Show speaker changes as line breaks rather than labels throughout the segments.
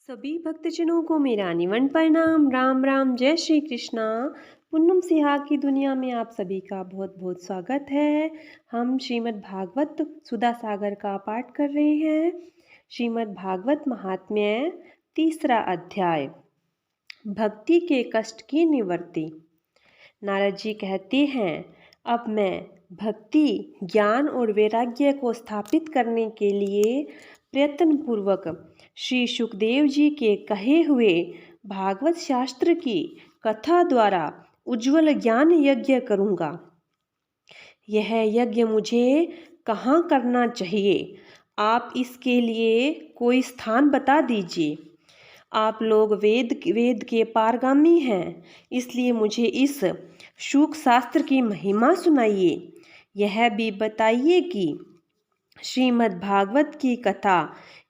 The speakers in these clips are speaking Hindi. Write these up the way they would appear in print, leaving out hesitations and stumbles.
सभी भक्तजनों को मेरा निवन प्रणाम। राम राम, जय श्री कृष्णा। पुन्नम सिहा की दुनिया में आप सभी का बहुत बहुत स्वागत है। हम श्रीमद् भागवत सुधा सागर का पाठ कर रहे हैं। श्रीमद् भागवत महात्म्य, तीसरा अध्याय, भक्ति के कष्ट की निवृत्ति। नारद जी कहते हैं, अब मैं भक्ति, ज्ञान और वैराग्य को स्थापित करने के लिए प्रयत्न पूर्वक श्री सुखदेव जी के कहे हुए भागवत शास्त्र की कथा द्वारा उज्जवल ज्ञान यज्ञ करूँगा। यह यज्ञ मुझे कहाँ करना चाहिए? आप इसके लिए कोई स्थान बता दीजिए। आप लोग वेद के पारगामी हैं, इसलिए मुझे इस शुक शास्त्र की महिमा सुनाइए। यह भी बताइए कि श्रीमद् भागवत की कथा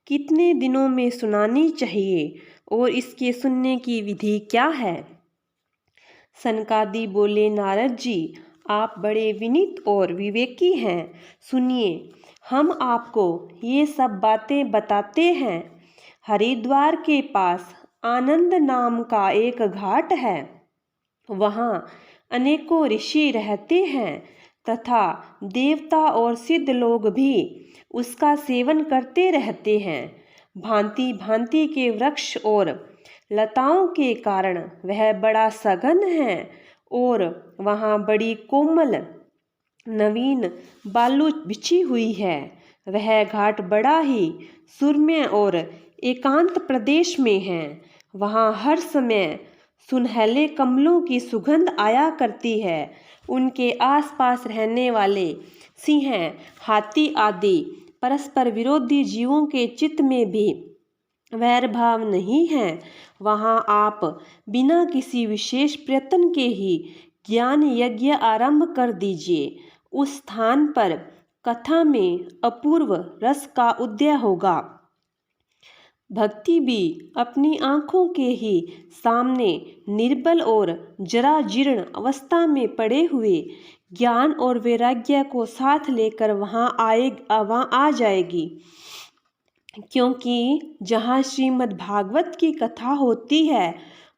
कितने दिनों में सुनानी चाहिए और इसके सुनने की विधि क्या है? सनकादि बोले, नारद जी, आप बड़े विनीत और विवेकी हैं। सुनिए, हम आपको ये सब बातें बताते हैं। हरिद्वार के पास आनंद नाम का एक घाट है। वहाँ अनेकों ऋषि रहते हैं तथा देवता और सिद्ध लोग भी उसका सेवन करते रहते हैं। भांति भांति के वृक्ष और लताओं के कारण वह बड़ा सघन है और वहाँ बड़ी कोमल नवीन बालू बिछी हुई है। वह घाट बड़ा ही सुरम्य और एकांत प्रदेश में है। वहाँ हर समय सुनहले कमलों की सुगंध आया करती है। उनके आसपास रहने वाले सिंह, हाथी आदि परस्पर विरोधी जीवों के चित्त में भी वैर भाव नहीं है। वहाँ आप बिना किसी विशेष प्रयत्न के ही ज्ञान यज्ञ आरंभ कर दीजिए। उस स्थान पर कथा में अपूर्व रस का उदय होगा। भक्ति भी अपनी आँखों के ही सामने निर्बल और जरा जीर्ण अवस्था में पड़े हुए ज्ञान और वैराग्य को साथ लेकर वहाँ आ जाएगी। क्योंकि जहाँ श्रीमद् भागवत की कथा होती है,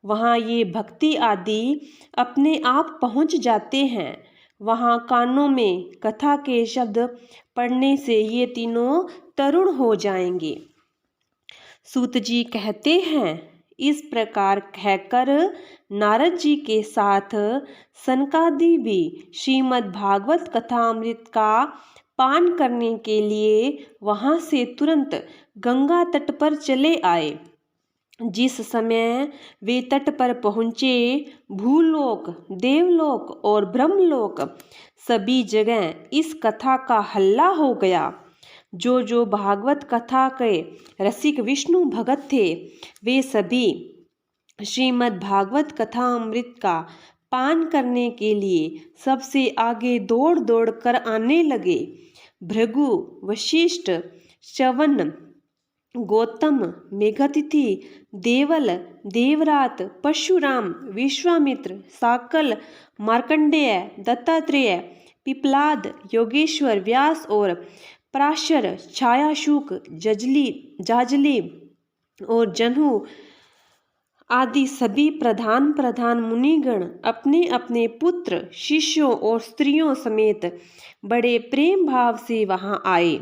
वहाँ ये भक्ति आदि अपने आप पहुँच जाते हैं। वहाँ कानों में कथा के शब्द पढ़ने से ये तीनों तरुण हो जाएंगे। सूत जी कहते हैं, इस प्रकार कहकर नारद जी के साथ सनकादि भी श्रीमद् भागवत कथामृत का पान करने के लिए वहाँ से तुरंत गंगा तट पर चले आए। जिस समय वे तट पर पहुँचे, भूलोक, देवलोक और ब्रह्मलोक सभी जगह इस कथा का हल्ला हो गया। जो भागवत कथा के रसिक विष्णु भगत थे, वे सभी श्रीमद् भागवत कथा अमृत का पान करने के लिए सबसे आगे दौड़ दौड़ कर आने लगे। भृगु, वशिष्ठ, च्यवन, गौतम, मेघतिथि, देवल, देवरात, परशुराम, विश्वामित्र, साकल, मार्कंडेय, दत्तात्रेय, पिपलाद, योगेश्वर, व्यास और पराशर, छायाशुक, जाजली और जन्हु आदि सभी प्रधान मुनिगण अपने अपने पुत्र, शिष्यों और स्त्रियों समेत बड़े प्रेम भाव से वहां आए।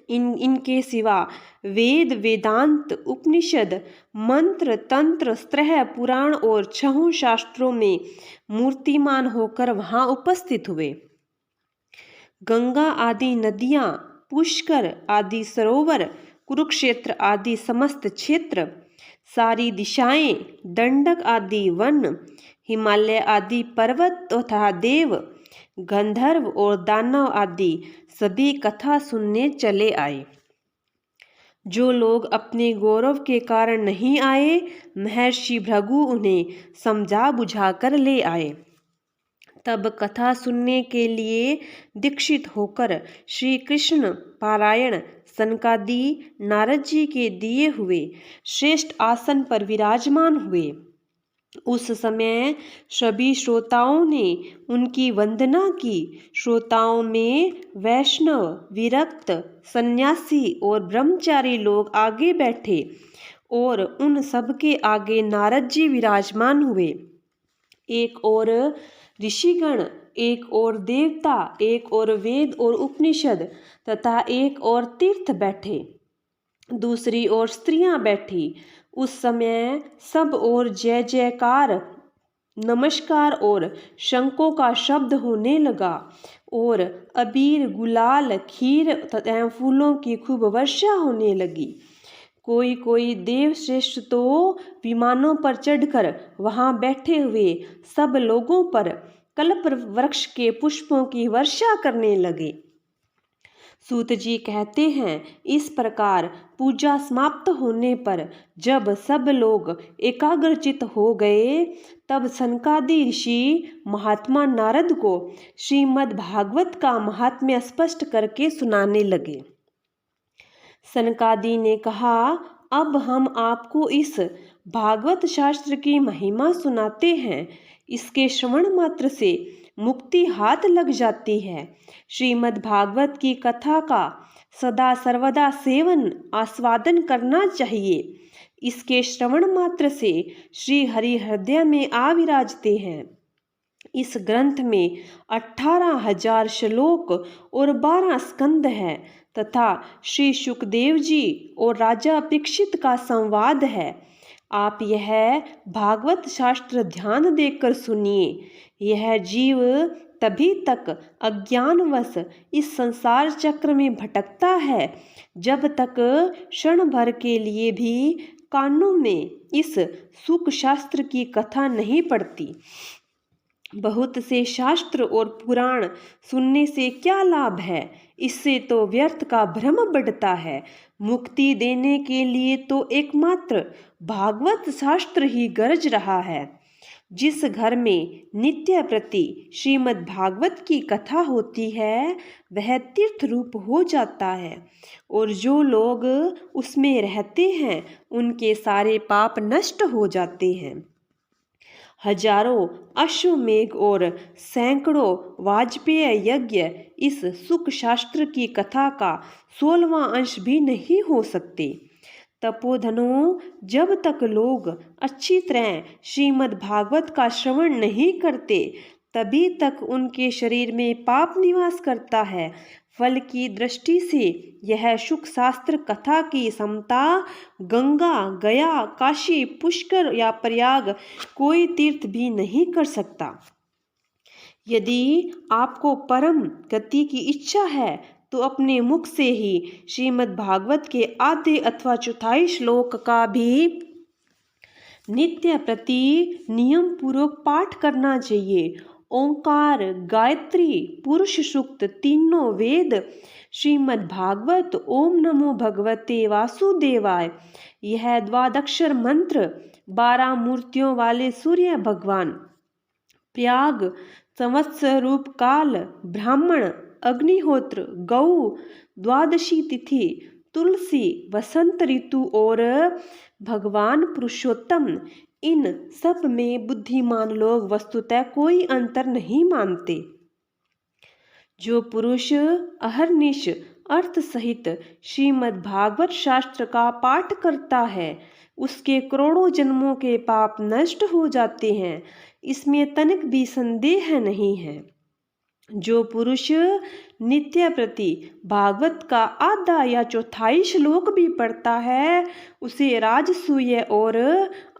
इनके सिवा वेद, वेदांत, उपनिषद, मंत्र, तंत्र, स्त्रह, पुराण और छहों शास्त्रों में मूर्तिमान होकर वहां उपस्थित हुए। गंगा आदि नदियाँ, पुष्कर आदि सरोवर, कुरुक्षेत्र आदि समस्त क्षेत्र, सारी दिशाएं, दंडक आदि वन, हिमालय आदि पर्वत तथा देव, गंधर्व और दानव आदि सभी कथा सुनने चले आए। जो लोग अपने गौरव के कारण नहीं आए, महर्षि भृगु उन्हें समझा बुझा कर ले आए। तब कथा सुनने के लिए दीक्षित होकर श्री कृष्ण पारायण सनकादि नारद जी के दिए हुए श्रेष्ठ आसन पर विराजमान हुए। उस समय सभी श्रोताओं ने उनकी वंदना की। श्रोताओं में वैष्णव, विरक्त, सन्यासी और ब्रह्मचारी लोग आगे बैठे और उन सब के आगे नारद जी विराजमान हुए। एक और ऋषिगण, एक और देवता, एक और वेद और उपनिषद तथा एक और तीर्थ बैठे, दूसरी ओर स्त्रियां बैठी। उस समय सब और जय जयकार, नमस्कार और शंखों का शब्द होने लगा और अबीर, गुलाल, खीर तथा फूलों की खूब वर्षा होने लगी। कोई कोई देव श्रेष्ठ तो विमानों पर चढ़कर वहां बैठे हुए सब लोगों पर कल्प वृक्ष के पुष्पों की वर्षा करने लगे। सूत जी कहते हैं, इस प्रकार पूजा समाप्त होने पर जब सब लोग एकाग्रचित हो गए, तब सनकादि ऋषि महात्मा नारद को श्रीमद् भागवत का महात्म्य स्पष्ट करके सुनाने लगे। सनकादि ने कहा, अब हम आपको इस भागवत शास्त्र की महिमा सुनाते हैं। इसके श्रवण मात्र से मुक्ति हाथ लग जाती है। श्रीमद् भागवत की कथा का सदा सर्वदा सेवन आस्वादन करना चाहिए। इसके श्रवण मात्र से श्री हरि हृदय में आ विराजते हैं। इस ग्रंथ में 18,000 श्लोक और 12 स्कंद है तथा श्री सुखदेव जी और राजा परीक्षित का संवाद है। आप यह भागवत शास्त्र ध्यान देकर सुनिए। यह जीव तभी तक अज्ञानवश इस संसार चक्र में भटकता है जब तक क्षण भर के लिए भी कानों में इस सुख शास्त्र की कथा नहीं पड़ती। बहुत से शास्त्र और पुराण सुनने से क्या लाभ है? इससे तो व्यर्थ का भ्रम बढ़ता है। मुक्ति देने के लिए तो एकमात्र भागवत शास्त्र ही गरज रहा है। जिस घर में नित्य प्रति श्रीमद् भागवत की कथा होती है, वह तीर्थ रूप हो जाता है और जो लोग उसमें रहते हैं, उनके सारे पाप नष्ट हो जाते हैं। हजारों अश्वमेघ और सैकड़ों वाजपेय यज्ञ इस सुख शास्त्र की कथा का 16वां अंश भी नहीं हो सकते। तपोधनों, जब तक लोग अच्छी तरह श्रीमद् भागवत का श्रवण नहीं करते, तभी तक उनके शरीर में पाप निवास करता है। फल की दृष्टि से यह सुख शास्त्र कथा की समता गंगा, गया, काशी, पुष्कर या प्रयाग कोई तीर्थ भी नहीं कर सकता। यदि आपको परम गति की इच्छा है तो अपने मुख से ही श्रीमद् भागवत के आधे अथवा चौथाई श्लोक का भी नित्य प्रति नियम पूर्वक पाठ करना चाहिए। ओंकार, गायत्री, पुरुष सूक्त, तीनों वेद, श्रीमद् भागवत, ओम नमो भगवते वासुदेवाय, यह द्वादक्षर मंत्र, 12 मूर्तियों वाले सूर्य भगवान, प्रयाग, संवत्सर रूप काल, ब्राह्मण, अग्निहोत्र, गौ, द्वादशी तिथि, तुलसी, वसंत ऋतु और भगवान पुरुषोत्तम, इन सब में बुद्धिमान लोग वस्तुतः कोई अंतर नहीं मानते। जो पुरुष अहर्निश अर्थ सहित श्रीमद् भागवत शास्त्र का पाठ करता है, उसके करोड़ों जन्मों के पाप नष्ट हो जाते हैं। इसमें तनिक भी संदेह नहीं है। जो पुरुष नित्य प्रति भागवत का आधा या चौथाई श्लोक भी पढ़ता है, उसे राजसूय और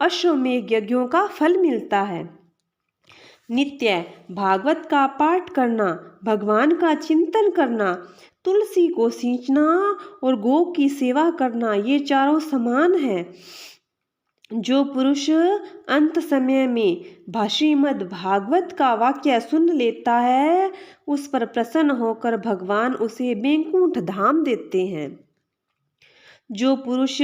अश्वमेघ यज्ञों का फल मिलता है। नित्य भागवत का पाठ करना, भगवान का चिंतन करना, तुलसी को सींचना और गौ की सेवा करना, ये चारों समान है। जो पुरुष अंत समय में श्रीमद् भागवत का वाक्य सुन लेता है, उस पर प्रसन्न होकर भगवान उसे बैकुंठ धाम देते हैं। जो पुरुष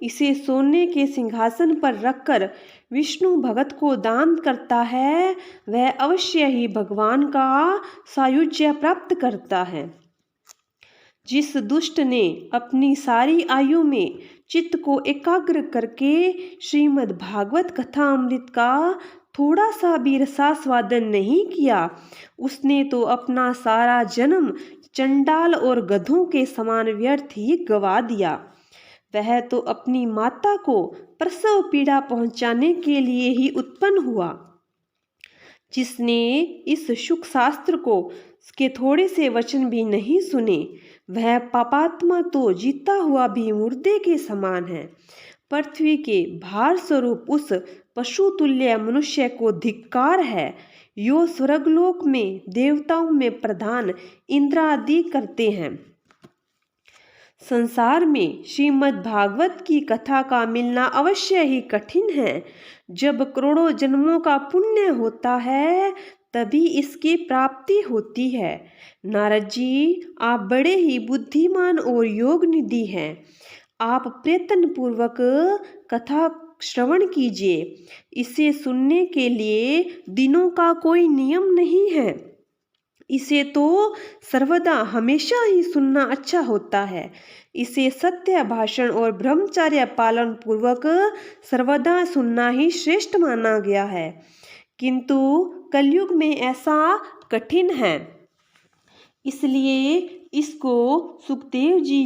इसे सोने के सिंहासन पर रखकर विष्णु भगत को दान करता है, वह अवश्य ही भगवान का सायुज्य प्राप्त करता है। जिस दुष्ट ने अपनी सारी आयु में चित्त को एकाग्र करके श्रीमद् भागवत कथा अमृत का थोड़ा सा भी रसास्वादन नहीं किया, उसने तो अपना सारा जन्म चंडाल और गधों के समान व्यर्थ ही गवा दिया। वह तो अपनी माता को प्रसव पीड़ा पहुंचाने के लिए ही उत्पन्न हुआ। जिसने इस सुख शास्त्र को के थोड़े से वचन भी नहीं सुने, वह पापात्मा तो जीता हुआ भी मुर्दे के समान है। पृथ्वी के भार स्वरूप उस पशु तुल्य मनुष्य को धिक्कार है, यो स्वर्गलोक में देवताओं में प्रधान इंद्र आदि करते हैं। संसार में श्रीमद् भागवत की कथा का मिलना अवश्य ही कठिन है। जब करोड़ों जन्मों का पुण्य होता है तभी इसकी प्राप्ति होती है। नारद जी, आप बड़े ही बुद्धिमान और योग निधि हैं। आप प्रयत्न पूर्वक कथा श्रवण कीजिए। इसे सुनने के लिए दिनों का कोई नियम नहीं है। इसे तो सर्वदा हमेशा ही सुनना अच्छा होता है। इसे सत्य भाषण और ब्रह्मचर्य पालन पूर्वक सर्वदा सुनना ही श्रेष्ठ माना गया है। किंतु कलयुग में ऐसा कठिन है, इसलिए इसको सुखदेव जी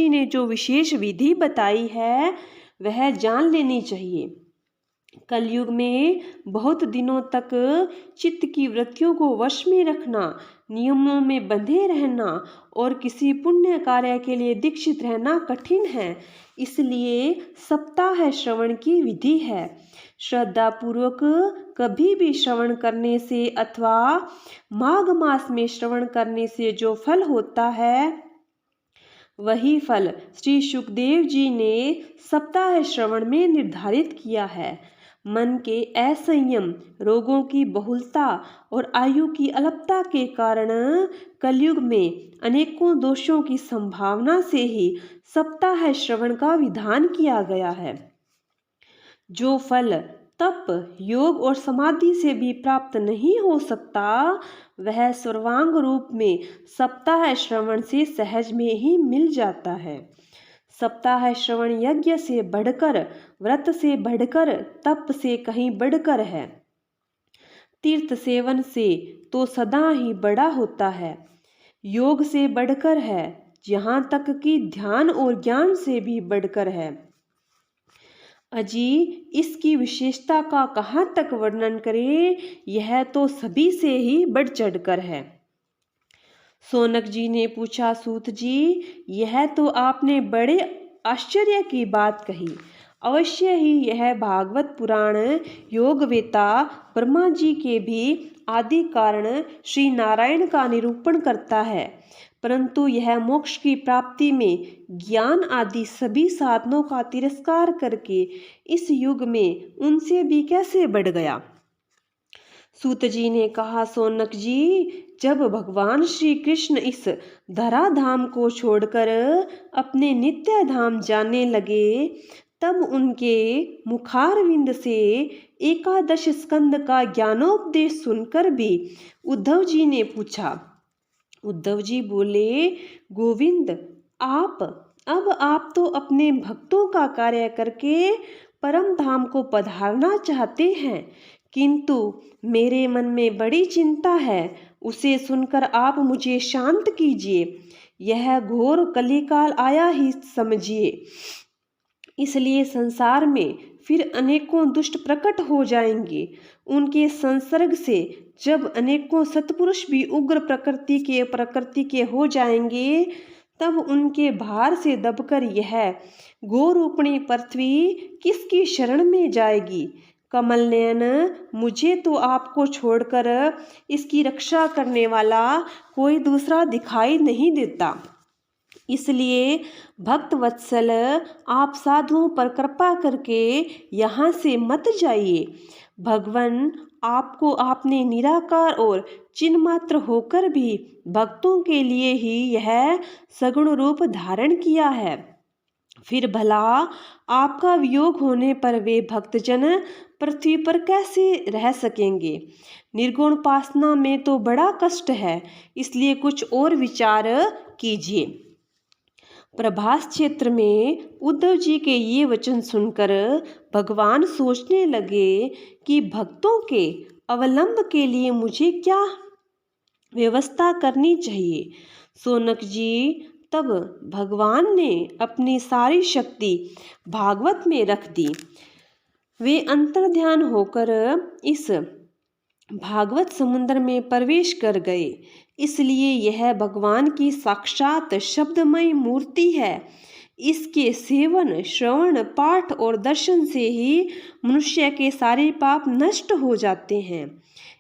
ने जो विशेष विधि बताई है वह जान लेनी चाहिए। कलयुग में बहुत दिनों तक चित्त की वृत्तियों को वश में रखना, नियमों में बंधे रहना और किसी पुण्य कार्य के लिए दीक्षित रहना कठिन है। इसलिए सप्ताह श्रवण की विधि है। श्रद्धा पूर्वक कभी भी श्रवण करने से अथवा माघ मास में श्रवण करने से जो फल होता है वही फल श्री सुखदेव जी ने सप्ताह श्रवण में निर्धारित किया है। मन के असंयम, रोगों की बहुलता और आयु की अल्पता के कारण कलयुग में अनेकों दोषों की संभावना से ही सप्ताह श्रवण का विधान किया गया है। जो फल तप, योग और समाधि से भी प्राप्त नहीं हो सकता, वह सर्वांग रूप में सप्ताह श्रवण से सहज में ही मिल जाता है। सप्ताह श्रवण यज्ञ से बढ़कर, व्रत से बढ़कर, तप से कहीं बढ़कर है। तीर्थ सेवन से तो सदा ही बड़ा होता है। योग से बढ़कर है, यहाँ तक कि ध्यान और ज्ञान से भी बढ़कर है। अजी, इसकी विशेषता का कहाँ तक वर्णन करें, यह तो सभी से ही बढ़ चढ़कर है। सोनक जी ने पूछा, सूत जी, यह तो आपने बड़े आश्चर्य की बात कही। अवश्य ही यह भागवत पुराण योगवेता ब्रह्मा जी के भी आदि कारण श्री नारायण का निरूपण करता है, परंतु यह मोक्ष की प्राप्ति में ज्ञान आदि सभी साधनों का तिरस्कार करके इस युग में उनसे भी कैसे बढ़ गया। सूत जी ने कहा, सोनक जी, जब भगवान श्री कृष्ण इस धराधाम को छोड़कर अपने नित्य धाम जाने लगे, तब उनके मुखारविंद से एकादश स्कंद का ज्ञानोपदेश सुनकर भी उद्धव जी ने पूछा। उद्धव जी बोले, गोविंद, आप तो अपने भक्तों का कार्य करके परम धाम को पधारना चाहते हैं, किंतु मेरे मन में बड़ी चिंता है, उसे सुनकर आप मुझे शांत कीजिए। यह घोर कलिकाल आया ही समझिए। इसलिए संसार में फिर अनेकों दुष्ट प्रकट हो जाएंगे। उनके संसर्ग से जब अनेकों सत्पुरुष भी उग्र प्रकृति के हो जाएंगे, तब उनके भार से दबकर यह गोरूपणी पृथ्वी किसकी शरण में जाएगी। कमल नयन, मुझे तो आपको छोड़कर इसकी रक्षा करने वाला कोई दूसरा दिखाई नहीं देता। इसलिए भक्त वत्सल, आप साधुओं पर कृपा करके यहाँ से मत जाइए। भगवान आपको आपने निराकार और चिन्ह मात्र होकर भी भक्तों के लिए ही यह सगुण रूप धारण किया है। फिर भला आपका वियोग होने पर वे भक्तजन पृथ्वी पर कैसे रह सकेंगे। निर्गुण उपासना में तो बड़ा कष्ट है, इसलिए कुछ और विचार कीजिए। प्रभास क्षेत्र में उद्धव जी के ये वचन सुनकर भगवान सोचने लगे कि भक्तों के अवलंब के लिए मुझे क्या व्यवस्था करनी चाहिए। सोनक जी, तब भगवान ने अपनी सारी शक्ति भागवत में रख दी। वे अंतर्ध्यान होकर इस भागवत समुद्र में प्रवेश कर गए। इसलिए यह भगवान की साक्षात शब्दमय मूर्ति है। इसके सेवन, श्रवण, पाठ और दर्शन से ही मनुष्य के सारे पाप नष्ट हो जाते हैं।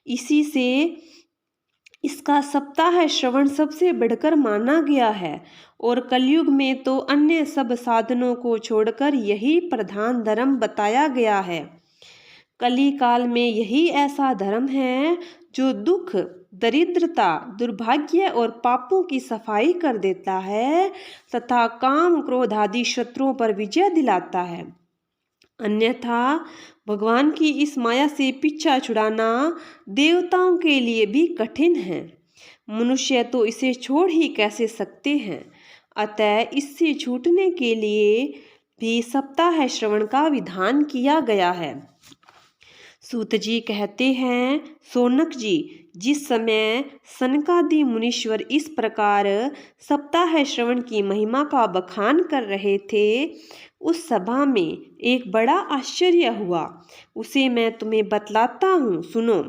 इसी से इसका सप्ताह श्रवण सबसे बढ़कर माना गया है और कलयुग में तो अन्य सब साधनों को छोड़कर यही प्रधान धर्म बताया गया है। कली काल में यही ऐसा धर्म है जो दुख, दरिद्रता, दुर्भाग्य और पापों की सफाई कर देता है तथा काम, क्रोध आदि शत्रुओं पर विजय दिलाता है। अन्यथा भगवान की इस माया से पीछा छुड़ाना देवताओं के लिए भी कठिन है। मनुष्य तो इसे छोड़ ही कैसे सकते हैं। अतः इससे छूटने के लिए भी सप्ताह श्रवण का विधान किया गया है। सूत जी कहते हैं, शौनक जी, जिस समय सनकादि मुनीश्वर इस प्रकार सप्ताह श्रवण की महिमा का बखान कर रहे थे, उस सभा में एक बड़ा आश्चर्य हुआ। उसे मैं तुम्हें बतलाता हूँ, सुनो।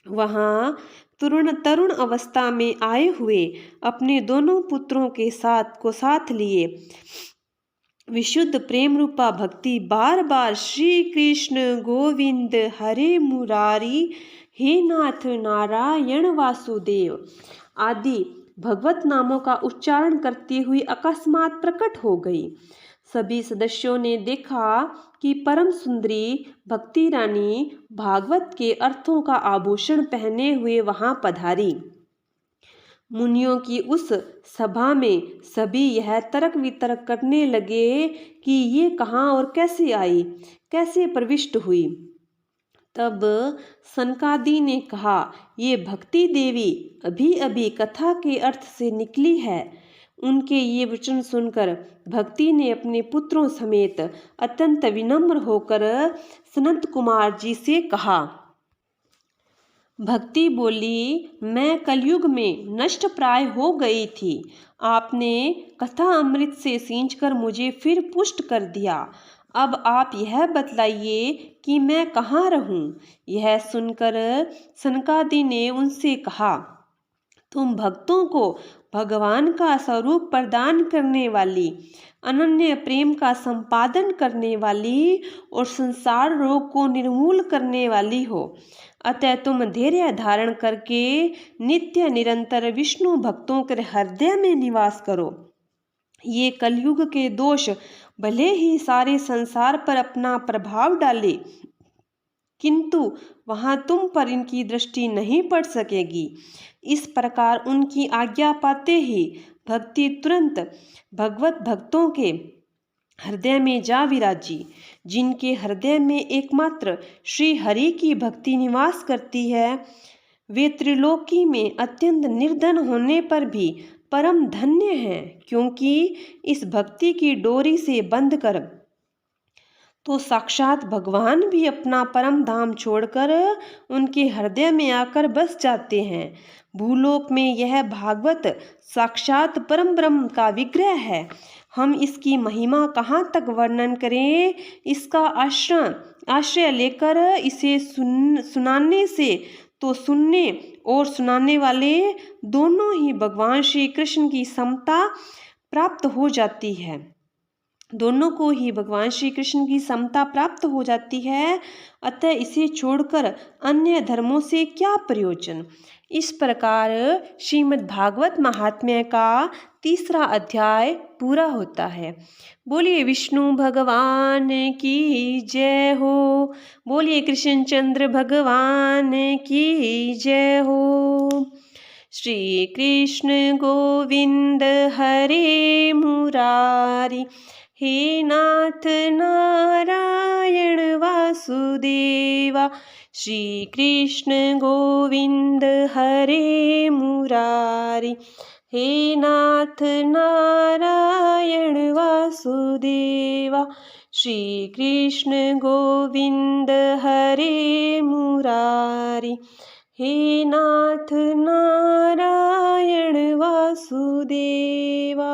वहाँ तरुण अवस्था में आए हुए अपने दोनों पुत्रों के साथ लिए विशुद्ध प्रेम रूपा भक्ति बार बार श्री कृष्ण गोविंद हरे मुरारी, हे नाथ नारायण वासुदेव आदि भगवत नामों का उच्चारण करती हुई अकस्मात प्रकट हो गई। सभी सदस्यों ने देखा कि परम सुंदरी भक्ति रानी भागवत के अर्थों का आभूषण पहने हुए वहां पधारी। मुनियों की उस सभा में सभी यह तर्क वितर्क करने लगे कि ये कहाँ और कैसे आई, कैसे प्रविष्ट हुई। तब सनकादि ने कहा, ये भक्ति देवी अभी अभी कथा के अर्थ से निकली है। उनके ये वचन सुनकर भक्ति ने अपने पुत्रों समेत अत्यंत विनम्र होकर सनत कुमार जी से कहा। भक्ति बोली, मैं कलयुग में नष्ट प्राय हो गई थी। आपने कथा अमृत से सींचकर मुझे फिर पुष्ट कर दिया। अब आप यह बतलाइए कि मैं कहाँ रहूं। यह सुनकर सनकादि ने उनसे कहा, तुम भक्तों को भगवान का स्वरूप प्रदान करने वाली, अनन्य प्रेम का संपादन करने वाली और संसार रोग को निर्मूल करने वाली हो। अतः तुम धैर्य धारण करके नित्य निरंतर विष्णु भक्तों के हृदय में निवास करो। ये कलयुग के दोष भले ही सारे संसार पर अपना प्रभाव डाले, किंतु वहां तुम पर इनकी दृष्टि नहीं पड़ सकेगी। इस प्रकार उनकी आज्ञा पाते ही भक्ति तुरंत भगवत भक्तों के हृदय में जा विराजी। जिनके हृदय में एकमात्र श्री हरि की भक्ति निवास करती है, वे त्रिलोकी में अत्यंत निर्धन होने पर भी परम धन्य हैं, क्योंकि इस भक्ति की डोरी से बंधकर तो साक्षात भगवान भी अपना परम धाम छोड़कर उनके हृदय में आकर बस जाते हैं। भूलोक में यह भागवत साक्षात परम ब्रह्म का विग्रह है। हम इसकी महिमा कहाँ तक वर्णन करें। इसका आश्रय लेकर इसे सुनाने से तो सुनने और सुनाने वाले दोनों ही भगवान श्री कृष्ण की समता प्राप्त हो जाती है। दोनों को ही भगवान श्री कृष्ण की समता प्राप्त हो जाती है। अतः इसे छोड़कर अन्य धर्मों से क्या प्रयोजन। इस प्रकार श्रीमद् भागवत महात्म्य का 3रा अध्याय पूरा होता है। बोलिए विष्णु भगवान की जय हो। बोलिए कृष्णचंद्र भगवान की जय हो। श्री कृष्ण गोविंद हरे मुरारी, हे नाथ नारायण वासुदेवा। श्री कृष्ण गोविंद हरे मुरारी, हे नाथ नारायण वासुदेवा। श्री कृष्ण गोविंद हरे मुरारी, हे नाथ नारायण वासुदेवा।